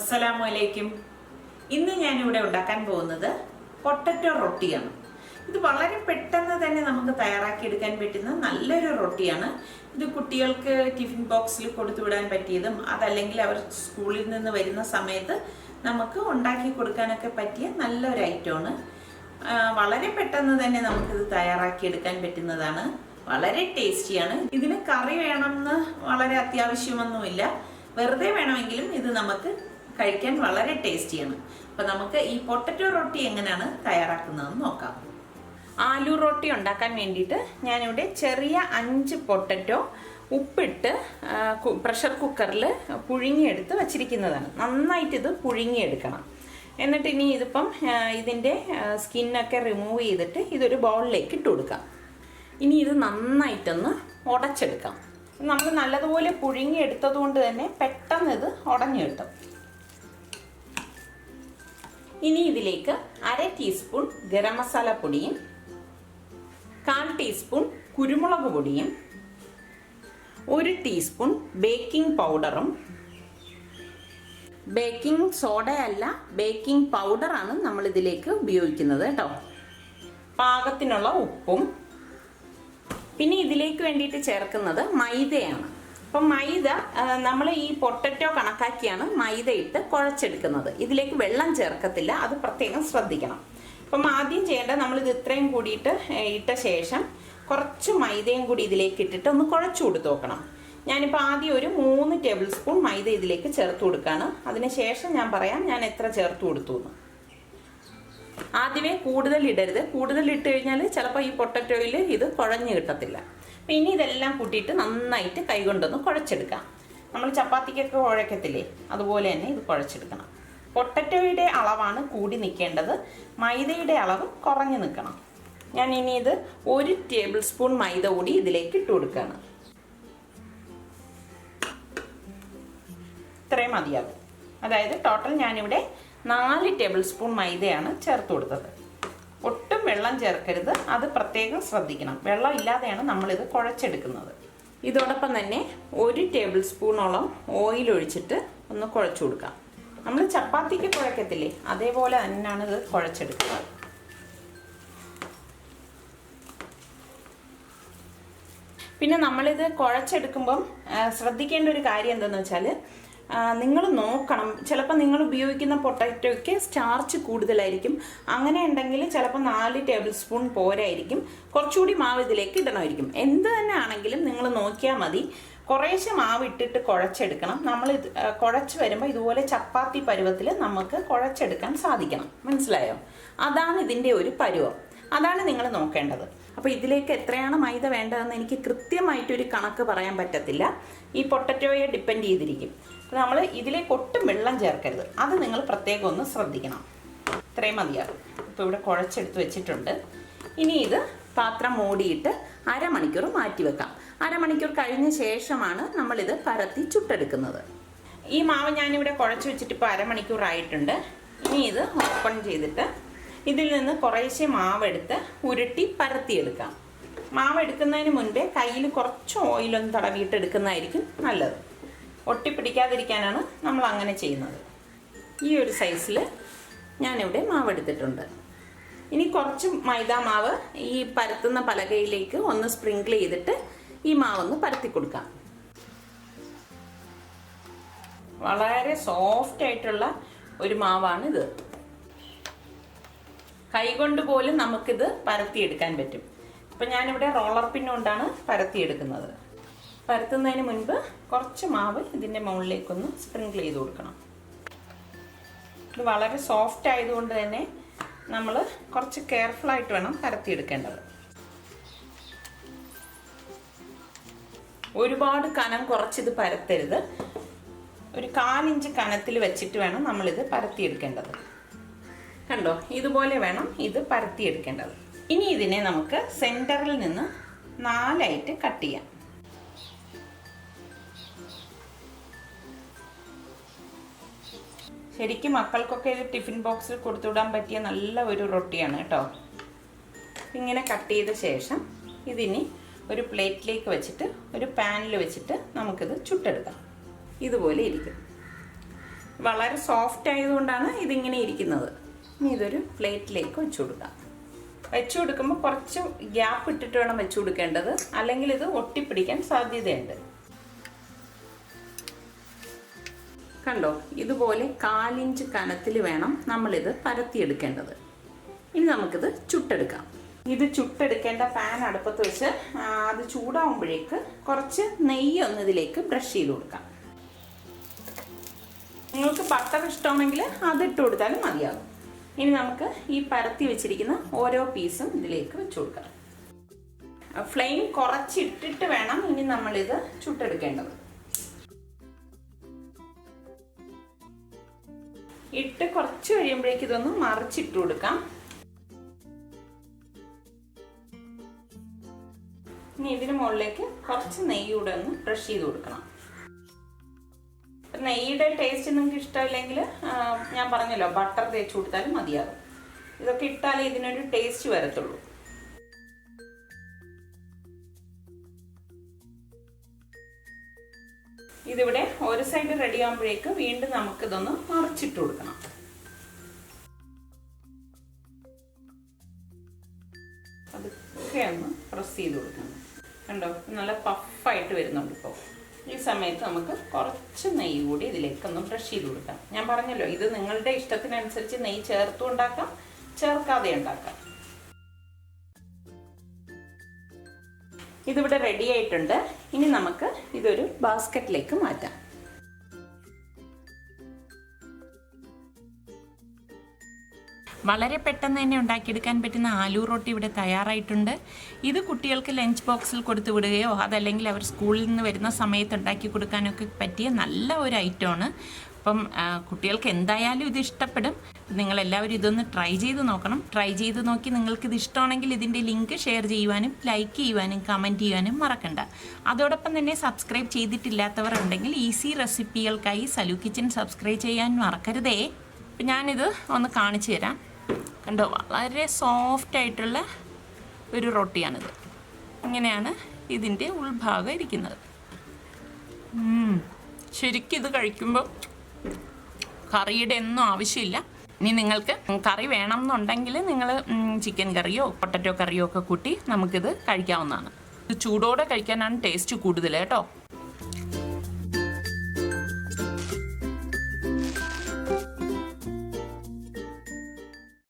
അസ്സലാമലൈക്കും. ഇന്ന് ഞാനിവിടെ ഉണ്ടാക്കാൻ പോകുന്നത് പൊട്ടറ്റോ റൊട്ടിയാണ്. ഇത് വളരെ പെട്ടെന്ന് തന്നെ നമുക്ക് തയ്യാറാക്കിയെടുക്കാൻ പറ്റുന്ന നല്ലൊരു റൊട്ടിയാണ്. ഇത് കുട്ടികൾക്ക് ടിഫിൻ ബോക്സിൽ കൊടുത്തുവിടാൻ പറ്റിയതും അതല്ലെങ്കിൽ അവർ സ്കൂളിൽ നിന്ന് വരുന്ന സമയത്ത് നമുക്ക് ഉണ്ടാക്കി കൊടുക്കാനൊക്കെ പറ്റിയ നല്ലൊരു ഐറ്റമാണ്. വളരെ പെട്ടെന്ന് തന്നെ നമുക്കിത് തയ്യാറാക്കിയെടുക്കാൻ പറ്റുന്നതാണ്. വളരെ ടേസ്റ്റിയാണ്. ഇതിന് കറി വേണമെന്ന് വളരെ അത്യാവശ്യമൊന്നുമില്ല. വെറുതെ വേണമെങ്കിലും ഇത് നമുക്ക് കഴിക്കാൻ വളരെ ടേസ്റ്റിയാണ്. അപ്പോൾ നമുക്ക് ഈ പൊട്ടറ്റോ റൊട്ടി എങ്ങനെയാണ് തയ്യാറാക്കുന്നതെന്ന് നോക്കാം. ആലു റൊട്ടി ഉണ്ടാക്കാൻ വേണ്ടിയിട്ട് ഞാനിവിടെ ചെറിയ 5 പൊട്ടറ്റോ ഉപ്പിട്ട് പ്രഷർ കുക്കറിൽ പുഴുങ്ങിയെടുത്ത് വച്ചിരിക്കുന്നതാണ്. നന്നായിട്ട് ഇത് പുഴുങ്ങിയെടുക്കണം. എന്നിട്ട് ഇനി ഇതിപ്പം ഇതിൻ്റെ സ്കിന്നൊക്കെ റിമൂവ് ചെയ്തിട്ട് ഇതൊരു ബൗളിലേക്ക് ഇട്ട് കൊടുക്കാം. ഇനി ഇത് നന്നായിട്ടൊന്ന് ഉടച്ചെടുക്കാം. നമ്മൾ നല്ലതുപോലെ പുഴുങ്ങിയെടുത്തത് കൊണ്ട് തന്നെ പെട്ടെന്ന് ഇത് ഉടഞ്ഞു കിട്ടും. ഇനി ഇതിലേക്ക് 1/2 ടീസ്പൂൺ ഗരം മസാല പൊടിയും 1/4 ടീസ്പൂൺ കുരുമുളക് പൊടിയും 1 ടീസ്പൂൺ ബേക്കിംഗ് പൗഡറും, ബേക്കിംഗ് സോഡയല്ല ബേക്കിംഗ് പൗഡറാണ് നമ്മൾ ഇതിലേക്ക് ഉപയോഗിക്കുന്നത് കേട്ടോ. പാകത്തിനുള്ള ഉപ്പും, പിന്നെ ഇതിലേക്ക് വേണ്ടിയിട്ട് ചേർക്കുന്നത് മൈദയാണ്. അപ്പം മൈദ നമ്മൾ ഈ പൊട്ടറ്റോ കണക്കാക്കിയാണ് മൈദ ഇട്ട് കുഴച്ചെടുക്കുന്നത്. ഇതിലേക്ക് വെള്ളം ചേർക്കത്തില്ല, അത് പ്രത്യേകം ശ്രദ്ധിക്കണം. അപ്പം ആദ്യം ചെയ്യേണ്ടത് നമ്മളിത് ഇത്രയും കൂടിയിട്ട് ഇട്ട ശേഷം കുറച്ച് മൈദയും കൂടി ഇതിലേക്ക് ഇട്ടിട്ട് ഒന്ന് കുഴച്ചു കൊടുത്ത് നോക്കണം. ഞാനിപ്പോൾ ആദ്യം ഒരു 3 ടേബിൾ സ്പൂൺ മൈദ ഇതിലേക്ക് ചേർത്ത് കൊടുക്കുകയാണ്. അതിനുശേഷം ഞാൻ പറയാം ഞാൻ എത്ര ചേർത്ത് കൊടുത്തു എന്ന്. ആദ്യമേ കൂടുതൽ ഇടരുത്. കൂടുതൽ ഇട്ട് കഴിഞ്ഞാൽ ചിലപ്പോൾ ഈ പൊട്ടറ്റോയിൽ ഇത് കുഴഞ്ഞു കിട്ടത്തില്ല. അപ്പം ഇനി ഇതെല്ലാം കൂട്ടിയിട്ട് നന്നായിട്ട് കൈകൊണ്ടൊന്ന് കുഴച്ചെടുക്കാം. നമ്മൾ ചപ്പാത്തിക്കൊക്കെ കുഴക്കത്തില്ലേ, അതുപോലെ തന്നെ ഇത് കുഴച്ചെടുക്കണം. പൊട്ടറ്റോയുടെ അളവാണ് കൂടി നിൽക്കേണ്ടത്, മൈദയുടെ അളവ് കുറഞ്ഞു നിൽക്കണം. ഞാൻ ഇനി ഇത് 1 ടേബിൾ സ്പൂൺ മൈദ കൂടി ഇതിലേക്ക് ഇട്ട് കൊടുക്കുകയാണ്. ഇത്രയും മതിയാകും. അതായത് ടോട്ടൽ ഞാനിവിടെ 4 ടേബിൾ സ്പൂൺ മൈദയാണ് ചേർത്ത് കൊടുത്തത്. ഒട്ടും വെള്ളം ചേർക്കരുത്, അത് പ്രത്യേകം ശ്രദ്ധിക്കണം. വെള്ളം ഇല്ലാതെയാണ് നമ്മളിത് കുഴച്ചെടുക്കുന്നത്. ഇതോടൊപ്പം തന്നെ 1 ടേബിൾ സ്പൂണോളം ഓയിൽ ഒഴിച്ചിട്ട് ഒന്ന് കുഴച്ചു കൊടുക്കാം. നമ്മൾ ചപ്പാത്തിക്ക് കുഴക്കത്തില്ലേ, അതേപോലെ തന്നെയാണ് ഇത് കുഴച്ചെടുക്കുന്നത്. പിന്നെ നമ്മളിത് കുഴച്ചെടുക്കുമ്പം ശ്രദ്ധിക്കേണ്ട ഒരു കാര്യം എന്താണെന്ന് വെച്ചാൽ, നിങ്ങൾ നോക്കണം. ചിലപ്പോൾ നിങ്ങൾ ഉപയോഗിക്കുന്ന പൊട്ടാറ്റോയ്ക്ക് സ്റ്റാർച്ച് കൂടുതലായിരിക്കും. അങ്ങനെ ഉണ്ടെങ്കിൽ ചിലപ്പോൾ 4 ടേബിൾ സ്പൂൺ പോരായിരിക്കും. കുറച്ചുകൂടി മാവ് ഇതിലേക്ക് ഇടണമായിരിക്കും. എന്ത് തന്നെ ആണെങ്കിലും നിങ്ങൾ നോക്കിയാൽ മതി. കുറേശ്ശെ മാവ് ഇട്ടിട്ട് കുഴച്ചെടുക്കണം. നമ്മൾ കുഴച്ച് വരുമ്പോൾ ഇതുപോലെ ചപ്പാത്തി പരുവത്തിൽ നമുക്ക് കുഴച്ചെടുക്കാൻ സാധിക്കണം. മനസ്സിലായോ? അതാണ് ഇതിൻ്റെ ഒരു പരുവം. അതാണ് നിങ്ങൾ നോക്കേണ്ടത്. അപ്പോൾ ഇതിലേക്ക് എത്രയാണ് മൈദ വേണ്ടതെന്ന് എനിക്ക് കൃത്യമായിട്ടൊരു കണക്ക് പറയാൻ പറ്റത്തില്ല. ഈ പൊട്ടറ്റോയെ ഡിപ്പെൻഡ് ചെയ്തിരിക്കും. അപ്പോൾ നമ്മൾ ഇതിലേക്ക് ഒട്ടും വെള്ളം ചേർക്കരുത്, അത് നിങ്ങൾ പ്രത്യേകം ഒന്ന് ശ്രദ്ധിക്കണം. ഇത്രയും മതിയാകും. ഇപ്പോൾ ഇവിടെ കുഴച്ചെടുത്ത് വെച്ചിട്ടുണ്ട്. ഇനി ഇത് പാത്രം മൂടിയിട്ട് അരമണിക്കൂർ മാറ്റി വെക്കാം. അരമണിക്കൂർ കഴിഞ്ഞ ശേഷമാണ് നമ്മളിത് പരത്തി ചുട്ടെടുക്കുന്നത്. ഈ മാവ് ഞാനിവിടെ കുഴച്ച് വെച്ചിട്ട് ഇപ്പോൾ അരമണിക്കൂറായിട്ടുണ്ട്. ഇനി ഇത് ഓപ്പൺ ചെയ്തിട്ട് ഇതിൽ നിന്ന് കുറേശ്ശെ മാവെടുത്ത് ഉരുട്ടി പരത്തിയെടുക്കാം. മാവ് എടുക്കുന്നതിന് മുൻപേ കയ്യിൽ കുറച്ച് ഓയിലൊന്ന് തടവിയിട്ട് എടുക്കുന്നതായിരിക്കും നല്ലത്. ഒട്ടിപ്പിടിക്കാതിരിക്കാനാണ് നമ്മൾ അങ്ങനെ ചെയ്യുന്നത്. ഈ ഒരു സൈസിൽ ഞാനിവിടെ മാവ് എടുത്തിട്ടുണ്ട്. ഇനി കുറച്ച് മൈദാ മാവ് ഈ പരത്തുന്ന പലകയിലേക്ക് ഒന്ന് സ്പ്രിങ്കിൾ ചെയ്തിട്ട് ഈ മാവൊന്ന് പരത്തി കൊടുക്കാം. വളരെ സോഫ്റ്റ് ആയിട്ടുള്ള ഒരു മാവാണിത്. കൈകൊണ്ട് പോലും നമുക്കിത് പരത്തിയെടുക്കാൻ പറ്റും. ഇപ്പം ഞാനിവിടെ റോളർ പിൻ കൊണ്ടാണ് പരത്തിയെടുക്കുന്നത്. പരത്തുന്നതിന് മുൻപ് കുറച്ച് മാവ് ഇതിൻ്റെ മുകളിലേക്കൊന്ന് സ്പ്രിങ്കിൾ ചെയ്ത് കൊടുക്കണം. ഇത് വളരെ സോഫ്റ്റ് ആയതുകൊണ്ട് തന്നെ നമ്മൾ കുറച്ച് കെയർഫുള്ളായിട്ട് വേണം പരത്തിയെടുക്കേണ്ടത്. ഒരുപാട് കനം കുറച്ചിത് പരത്തരുത്. ഒരു 1/4 ഇഞ്ച് കനത്തിൽ വെച്ചിട്ട് വേണം നമ്മളിത് പരത്തിയെടുക്കേണ്ടത്. കണ്ടോ, ഇതുപോലെ വേണം ഇത് പരത്തിയെടുക്കേണ്ടത്. ഇനി ഇതിനെ നമുക്ക് സെൻറ്ററിൽ നിന്ന് 4ആയിട്ട് കട്ട് ചെയ്യാം. ശരിക്കും മക്കൾക്കൊക്കെ ഇത് ടിഫിൻ ബോക്സിൽ കൊടുത്തുവിടാൻ പറ്റിയ നല്ല ഒരു റൊട്ടിയാണ് കേട്ടോ. ഇങ്ങനെ കട്ട് ചെയ്ത ശേഷം ഇതിനി ഒരു പ്ലേറ്റിലേക്ക് വെച്ചിട്ട് ഒരു പാനിൽ വെച്ചിട്ട് നമുക്കിത് ചുട്ടെടുക്കാം. ഇതുപോലെ ഇരിക്കും. വളരെ സോഫ്റ്റ് ആയതുകൊണ്ടാണ് ഇതിങ്ങനെ ഇരിക്കുന്നത്. ഇനി ഇതൊരു പ്ലേറ്റിലേക്ക് വെച്ചു കൊടുക്കാം. വെച്ചു കൊടുക്കുമ്പോൾ കുറച്ച് ഗ്യാപ്പ് ഇട്ടിട്ട് വേണം വെച്ചു കൊടുക്കേണ്ടത്, അല്ലെങ്കിൽ ഇത് ഒട്ടിപ്പിടിക്കാൻ സാധ്യതയുണ്ട്. കണ്ടോ, ഇതുപോലെ 1/4 ഇഞ്ച് കനത്തിൽ വേണം നമ്മളിത് പരത്തിയെടുക്കേണ്ടത്. ഇനി നമുക്കിത് ചുട്ടെടുക്കാം. ഇത് ചുട്ടെടുക്കേണ്ട പാൻ അടുപ്പത്ത് വെച്ച് അത് ചൂടാവുമ്പോഴേക്ക് കുറച്ച് നെയ്യ് ഒന്ന് ഇതിലേക്ക് ബ്രഷ് ചെയ്ത് കൊടുക്കാം. നിങ്ങൾക്ക് ബട്ടർ ഇഷ്ടമാണെങ്കിൽ അതിട്ട് കൊടുത്താലും മതിയാകും. ഇനി നമുക്ക് ഈ പരത്തി വെച്ചിരിക്കുന്ന ഓരോ പീസും ഇതിലേക്ക് വെച്ച് കൊടുക്കാം. ഫ്ലെയിം കുറച്ചിട്ടിട്ട് വേണം ഇനി നമ്മളിത് ചുട്ടെടുക്കേണ്ടത്. ഇട്ട് കുറച്ച് കഴിയുമ്പോഴേക്ക് ഇതൊന്ന് മറിച്ചിട്ട് കൊടുക്കാം. ഇനി ഇതിന് മുകളിലേക്ക് കുറച്ച് നെയ്യ് കൂടെ ഒന്ന് ബ്രഷ് ചെയ്ത് കൊടുക്കണം. നെയ്യുടെ ടേസ്റ്റ് നിങ്ങൾക്ക് ഇഷ്ടമില്ലെങ്കിൽ ഞാൻ പറഞ്ഞല്ലോ ബട്ടർ തേച്ച് കൊടുത്താലും മതിയാകും. ഇതൊക്കെ ഇട്ടാലേ ഇതിനൊരു ടേസ്റ്റ് വരത്തുള്ളൂ. ഇതിവിടെ ഒരു സൈഡ് റെഡി ആകുമ്പോഴേക്ക് വീണ്ടും നമുക്കിതൊന്ന് മറിച്ചിട്ട് കൊടുക്കണം. അതൊക്കെ ഒന്ന് പ്രസ് ചെയ്ത് കൊടുക്കണം. കണ്ടോ, നല്ല പഫായിട്ട് വരുന്നുണ്ട്. ഇപ്പോൾ ഈ സമയത്ത് നമുക്ക് കുറച്ച് നെയ്യ് കൂടി ഇതിലേക്കൊന്ന് ബ്രഷ് ചെയ്ത് കൊടുക്കാം. ഞാൻ പറഞ്ഞല്ലോ ഇത് നിങ്ങളുടെ ഇഷ്ടത്തിനനുസരിച്ച് നെയ്യ് ചേർത്തും ഉണ്ടാക്കാം, ചേർക്കാതെ ഉണ്ടാക്കാം. ഇതിവിടെ റെഡി ആയിട്ടുണ്ട്. ഇനി നമുക്ക് ഇതൊരു ബാസ്ക്കറ്റിലേക്ക് മാറ്റാം. വളരെ പെട്ടെന്ന് തന്നെ ഉണ്ടാക്കിയെടുക്കാൻ പറ്റുന്ന ആലു റൊട്ടി ഇവിടെ തയ്യാറായിട്ടുണ്ട്. ഇത് കുട്ടികൾക്ക് ലഞ്ച് ബോക്സിൽ കൊടുത്തു വിടുകയോ അതല്ലെങ്കിൽ അവർ സ്കൂളിൽ നിന്ന് വരുന്ന സമയത്ത് ഉണ്ടാക്കി കൊടുക്കാനൊക്കെ പറ്റിയ നല്ല ഒരു ഐറ്റമാണ്. അപ്പം കുട്ടികൾക്ക് എന്തായാലും ഇത് ഇഷ്ടപ്പെടും. നിങ്ങളെല്ലാവരും ഇതൊന്ന് ട്രൈ ചെയ്ത് നോക്കണം. ട്രൈ ചെയ്ത് നോക്കി നിങ്ങൾക്കിത് ഇഷ്ടമാണെങ്കിൽ ഇതിൻ്റെ ലിങ്ക് ഷെയർ ചെയ്യുവാനും ലൈക്ക് ചെയ്യുവാനും കമൻറ്റ് ചെയ്യാനും മറക്കണ്ട. അതോടൊപ്പം തന്നെ സബ്സ്ക്രൈബ് ചെയ്തിട്ടില്ലാത്തവർ ഉണ്ടെങ്കിൽ ഈസി റെസിപ്പികൾക്കായി സലു കിച്ചൻ സബ്സ്ക്രൈബ് ചെയ്യാൻ മറക്കരുതേ. അപ്പം ഞാനിത് ഒന്ന് കാണിച്ചു തരാം. കണ്ടോ, വളരെ സോഫ്റ്റ് ആയിട്ടുള്ള ഒരു റൊട്ടിയാണിത്. ഇങ്ങനെയാണ് ഇതിൻ്റെ ഉൾഭാഗം ഇരിക്കുന്നത്. ശരിക്കും ഇത് കഴിക്കുമ്പോൾ കറിയുടെ ഒന്നും ആവശ്യമില്ല. ഇനി നിങ്ങൾക്ക് കറി വേണം എന്നുണ്ടെങ്കിൽ നിങ്ങൾ ചിക്കൻ കറിയോ പൊട്ടറ്റോ കറിയോ ഒക്കെ കൂട്ടി നമുക്കിത് കഴിക്കാവുന്നതാണ്. ഇത് ചൂടോടെ കഴിക്കാനാണ് ടേസ്റ്റ് കൂടുതൽ കേട്ടോ.